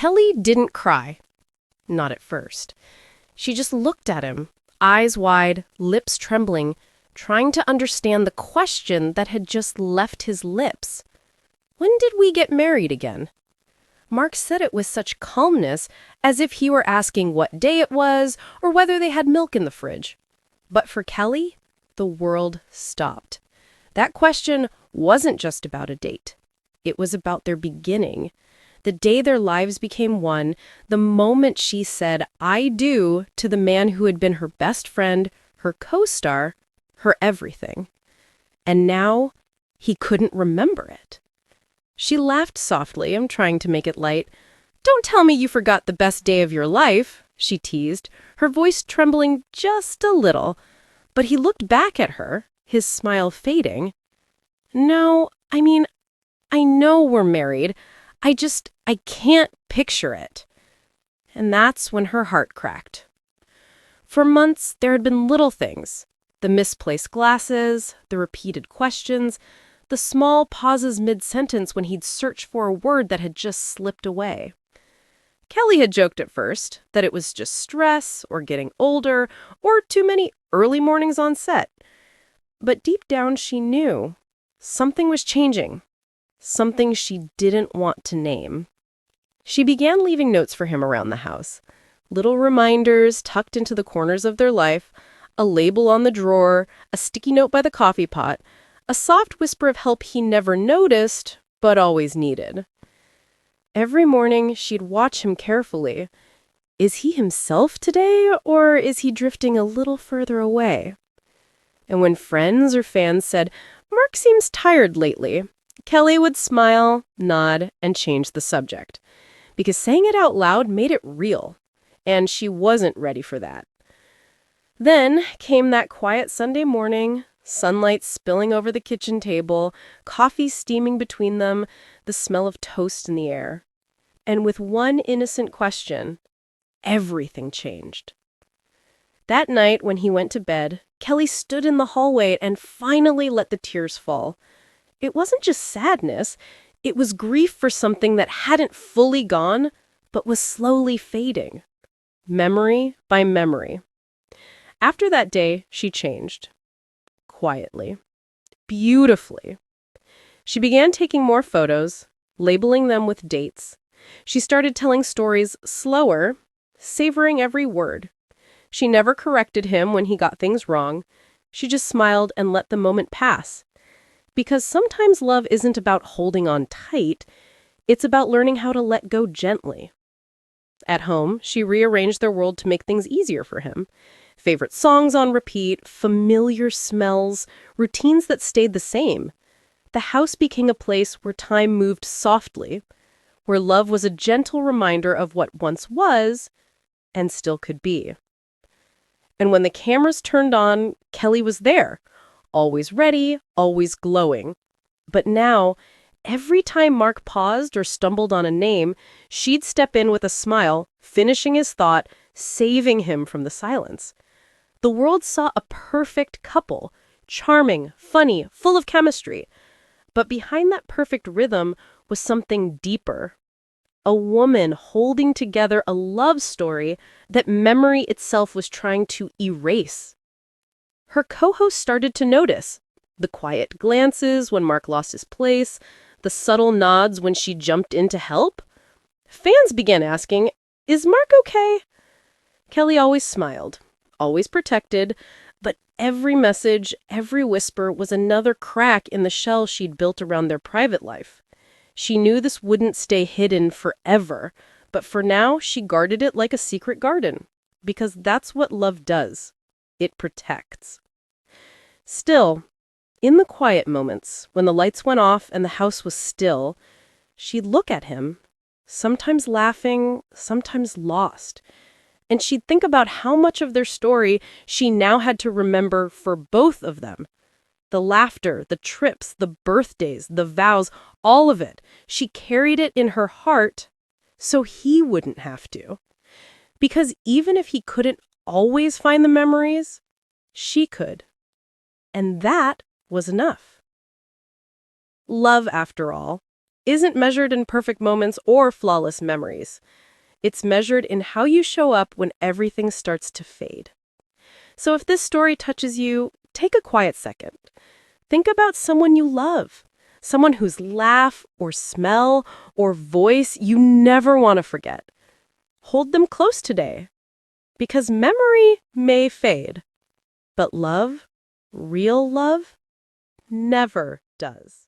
Kelly didn't cry. Not at first. She just looked at him, eyes wide, lips trembling, trying to understand the question that had just left his lips. When did we get married again? Mark said it with such calmness, as if he were asking what day it was or whether they had milk in the fridge. But for Kelly, the world stopped. That question wasn't just about a date. It was about their beginning. The day their lives became one, the moment she said, "I do," to the man who had been her best friend, her co-star, her everything. And now, he couldn't remember it. She laughed softly, trying to make it light. "Don't tell me you forgot the best day of your life," she teased, her voice trembling just a little. But he looked back at her, his smile fading. "No, I know we're married. I can't picture it." And that's when her heart cracked. For months, there had been little things. The misplaced glasses, the repeated questions, the small pauses mid-sentence when he'd search for a word that had just slipped away. Kelly had joked at first that it was just stress, or getting older, or too many early mornings on set. But deep down she knew something was changing, something she didn't want to name. She began leaving notes for him around the house, little reminders tucked into the corners of their life, a label on the drawer, a sticky note by the coffee pot, a soft whisper of help he never noticed, but always needed. Every morning, she'd watch him carefully. Is he himself today, or is he drifting a little further away? And when friends or fans said, "Mark seems tired lately," Kelly would smile, nod, and change the subject. Because saying it out loud made it real, and she wasn't ready for that. Then came that quiet Sunday morning, sunlight spilling over the kitchen table, coffee steaming between them, the smell of toast in the air. And with one innocent question, everything changed. That night, when he went to bed, Kelly stood in the hallway and finally let the tears fall. It wasn't just sadness, it was grief for something that hadn't fully gone, but was slowly fading. Memory by memory. After that day, she changed. Quietly. Beautifully. She began taking more photos, labeling them with dates. She started telling stories slower, savoring every word. She never corrected him when he got things wrong. She just smiled and let the moment pass. Because sometimes love isn't about holding on tight, it's about learning how to let go gently. At home, she rearranged their world to make things easier for him. Favorite songs on repeat, familiar smells, routines that stayed the same. The house became a place where time moved softly, where love was a gentle reminder of what once was and still could be. And when the cameras turned on, Kelly was there, always ready, always glowing. But now, every time Mark paused or stumbled on a name, she'd step in with a smile, finishing his thought, saving him from the silence. The world saw a perfect couple, charming, funny, full of chemistry. But behind that perfect rhythm was something deeper. A woman holding together a love story that memory itself was trying to erase. Her co-host started to notice the quiet glances when Mark lost his place, the subtle nods when she jumped in to help. Fans began asking, "Is Mark okay?" Kelly always smiled, always protected, but every message, every whisper was another crack in the shell she'd built around their private life. She knew this wouldn't stay hidden forever, but for now she guarded it like a secret garden, because that's what love does. It protects. Still, in the quiet moments, when the lights went off and the house was still, she'd look at him, sometimes laughing, sometimes lost. And she'd think about how much of their story she now had to remember for both of them. The laughter, the trips, the birthdays, the vows, all of it. She carried it in her heart so he wouldn't have to. Because even if he couldn't always find the memories, she could. And that was enough. Love, after all, isn't measured in perfect moments or flawless memories. It's measured in how you show up when everything starts to fade. So if this story touches you, take a quiet second. Think about someone you love, someone whose laugh or smell or voice you never want to forget. Hold them close today, because memory may fade, but love, real love, never does.